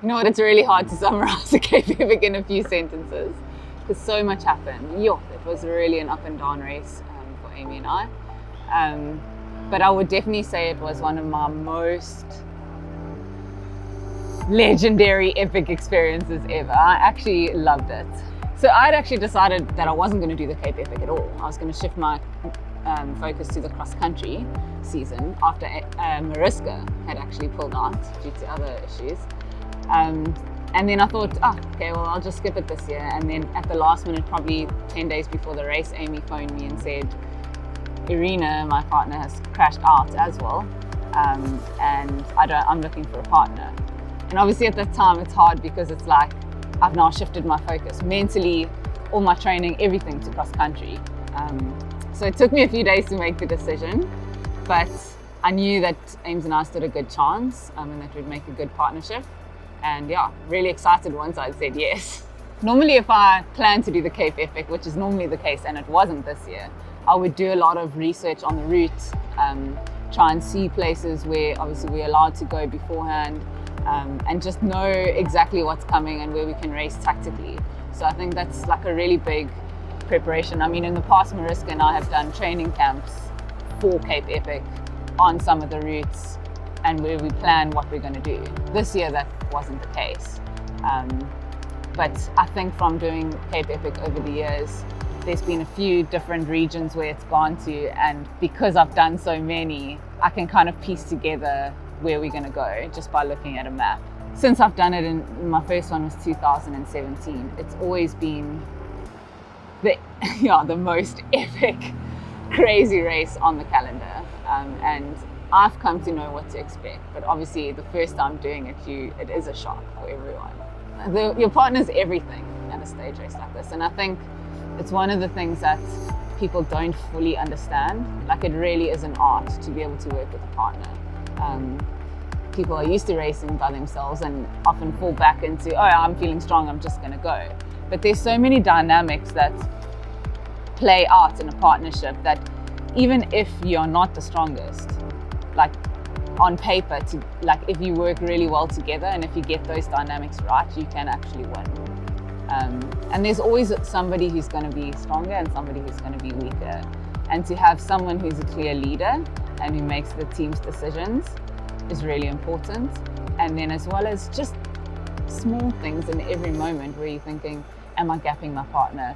You know what, it's really hard to summarize a Cape Epic in a few sentences because so much happened. It was really an up and down race for Amy and I. But I would definitely say it was one of my most legendary epic experiences ever. I actually loved it. So I'd actually decided that I wasn't going to do the Cape Epic at all. I was going to shift my focus to the cross-country season after Mariska had actually pulled out due to other issues. And then I thought, okay, well, I'll just skip it this year. And then at the last minute, probably 10 days before the race, Amy phoned me and said, Irina, my partner, has crashed out as well. And I'm looking for a partner. And obviously at that time, it's hard because it's like, I've now shifted my focus mentally, all my training, everything to cross-country. So it took me a few days to make the decision, but I knew that Ames and I stood a good chance and that we'd make a good partnership. And yeah, really excited once I'd said yes. Normally if I plan to do the Cape Epic, which is normally the case and it wasn't this year, I would do a lot of research on the route, try and see places where obviously we're allowed to go beforehand, and just know exactly what's coming and where we can race tactically. So I think that's like a really big preparation. I mean, in the past, Mariska and I have done training camps for Cape Epic on some of the routes and where we plan what we're going to do. This year, that wasn't the case. But I think from doing Cape Epic over the years, there's been a few different regions where it's gone to, and because I've done so many, I can kind of piece together where we're going to go just by looking at a map. Since I've done it, my first one was 2017, it's always been the most epic, crazy race on the calendar. And I've come to know what to expect, but obviously the first time doing it, it is a shock for everyone. Your partner's everything at a stage race like this, and I think it's one of the things that people don't fully understand. Like, it really is an art to be able to work with a partner. People are used to racing by themselves and often fall back into, I'm feeling strong, I'm just going to go. But there's so many dynamics that play out in a partnership that even if you're not the strongest, like on paper, if you work really well together and if you get those dynamics right, you can actually win. And there's always somebody who's going to be stronger and somebody who's going to be weaker. And to have someone who's a clear leader and who makes the team's decisions is really important. And then as well as just small things in every moment where you're thinking, am I gapping my partner?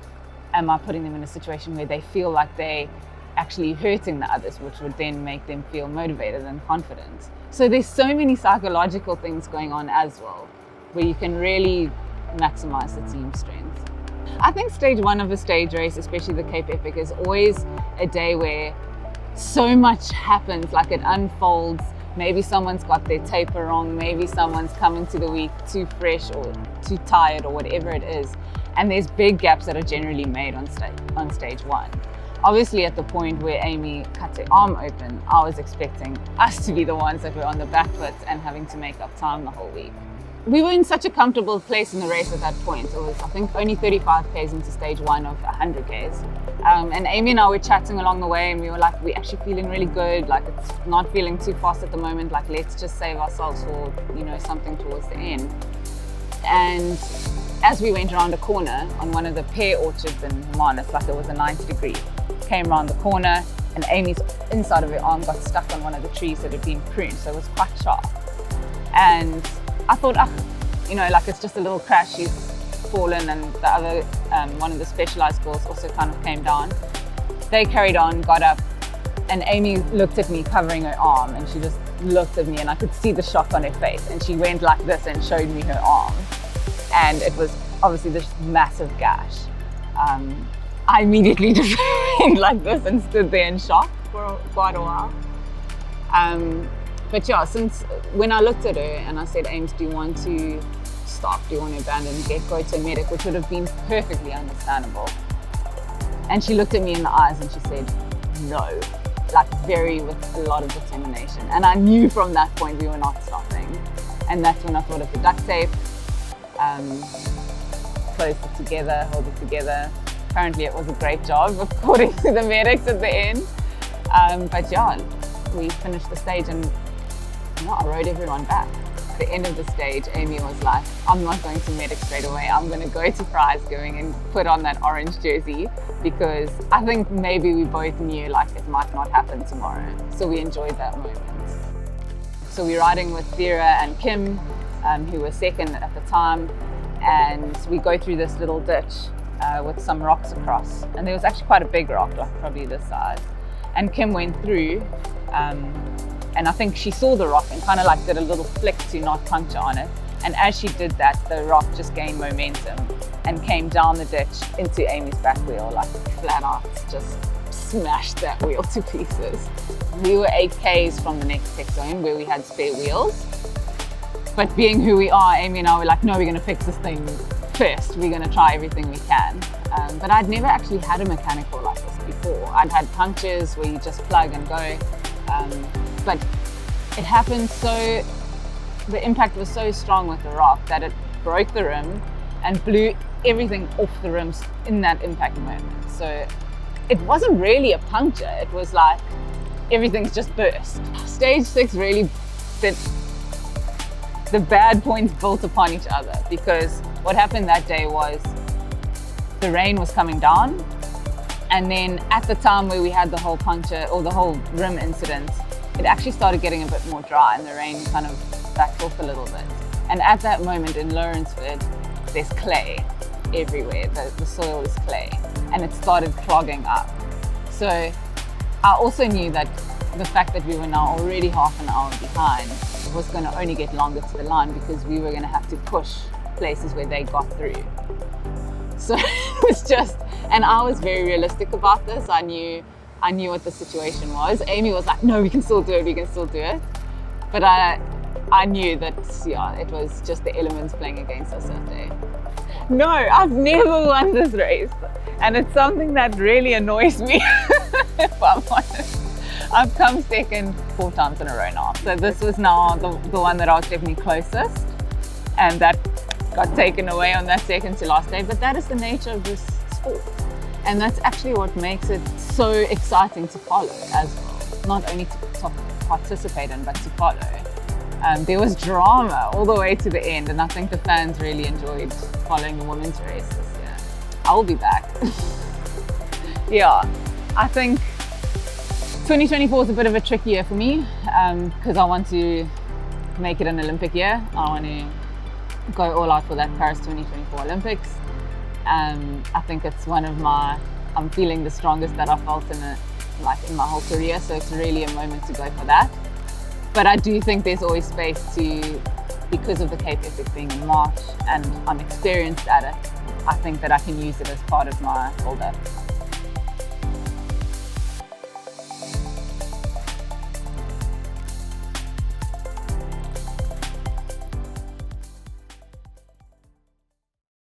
Am I putting them in a situation where they feel like they actually hurting the others, which would then make them feel motivated and confident. So there's so many psychological things going on as well, where you can really maximize the team strength. I think stage one of a stage race, especially the Cape Epic, is always a day where so much happens, like it unfolds. Maybe someone's got their taper wrong, maybe someone's coming to the week too fresh or too tired or whatever it is. And there's big gaps that are generally made on stage one. Obviously, at the point where Amy cut her arm open, I was expecting us to be the ones that were on the back foot and having to make up time the whole week. We were in such a comfortable place in the race at that point. It was, I think, only 35 Ks into stage one of 100 Ks. And Amy and I were chatting along the way and we were like, we're actually feeling really good. Like, it's not feeling too fast at the moment. Like, let's just save ourselves for, something towards the end. And as we went around a corner on one of the pear orchards in Hermanus, like it was a 90 degree, came around the corner and Amy's inside of her arm got stuck on one of the trees that had been pruned, so it was quite sharp. And I thought, it's just a little crash, she's fallen, and the other, one of the specialized girls also kind of came down. They carried on, got up, and Amy looked at me covering her arm, and she just looked at me and I could see the shock on her face, and she went like this and showed me her arm. And it was obviously this massive gash. I immediately just went like this and stood there in shock for quite a while. But yeah, since when I looked at her and I said, Ames, do you want to stop? Do you want to abandon, go to a medic, which would have been perfectly understandable. And she looked at me in the eyes and she said, no, with a lot of determination. And I knew from that point we were not stopping. And that's when I thought of the duct tape, close it together, hold it together. Apparently it was a great job according to the medics at the end. But yeah, we finished the stage and I rode everyone back. at the end of the stage, Amy was like, I'm not going to medic straight away. I'm going to go to prize going and put on that orange jersey, because I think maybe we both knew like it might not happen tomorrow. So we enjoyed that moment. So we're riding with Vera and Kim, who were second at the time, and we go through this little ditch with some rocks across. And there was actually quite a big rock, like probably this size. And Kim went through, and I think she saw the rock and kind of like did a little flick to not puncture on it. And as she did that, the rock just gained momentum and came down the ditch into Amy's back wheel, like flat out, just smashed that wheel to pieces. We were 8 Ks from the next tech zone where we had spare wheels. But being who we are, Amy and I were like, no, we're gonna fix this thing first. We're gonna try everything we can. But I'd never actually had a mechanical like this before. I'd had punctures where you just plug and go. But it happened the impact was so strong with the rock that it broke the rim and blew everything off the rims in that impact moment. So it wasn't really a puncture, it was like everything's just burst. Stage 6 really did, the bad points built upon each other, because what happened that day was the rain was coming down, and then at the time where we had the whole puncture or the whole rim incident, it actually started getting a bit more dry and the rain kind of backed off a little bit. And at that moment in Lawrenceford, there's clay everywhere. The soil is clay, and it started clogging up. So I also knew that the fact that we were now already half an hour behind was going to only get longer to the line, because we were going to have to push places where they got through. So it was just, and I was very realistic about this. I knew what the situation was. Amy was like, no, we can still do it, we can still do it. But I knew that, yeah, it was just the elements playing against us that day. No, I've never won this race. And it's something that really annoys me, if I'm honest. I've come second 4 times in a row now. So this was now the one that I was definitely closest. And that got taken away on that second to last day. But that is the nature of this sport. And that's actually what makes it so exciting to follow as well. Not only to participate in, but to follow. There was drama all the way to the end, and I think the fans really enjoyed following the women's race this year. I will be back. Yeah, I think 2024 is a bit of a tricky year for me, because I want to make it an Olympic year. I want to go all out for that Paris 2024 Olympics. I think it's one of I'm feeling the strongest that I've felt in my whole career, so it's really a moment to go for that. But I do think there's always space because of the Cape Epic being in March and I'm experienced at it, I think that I can use it as part of my build-up.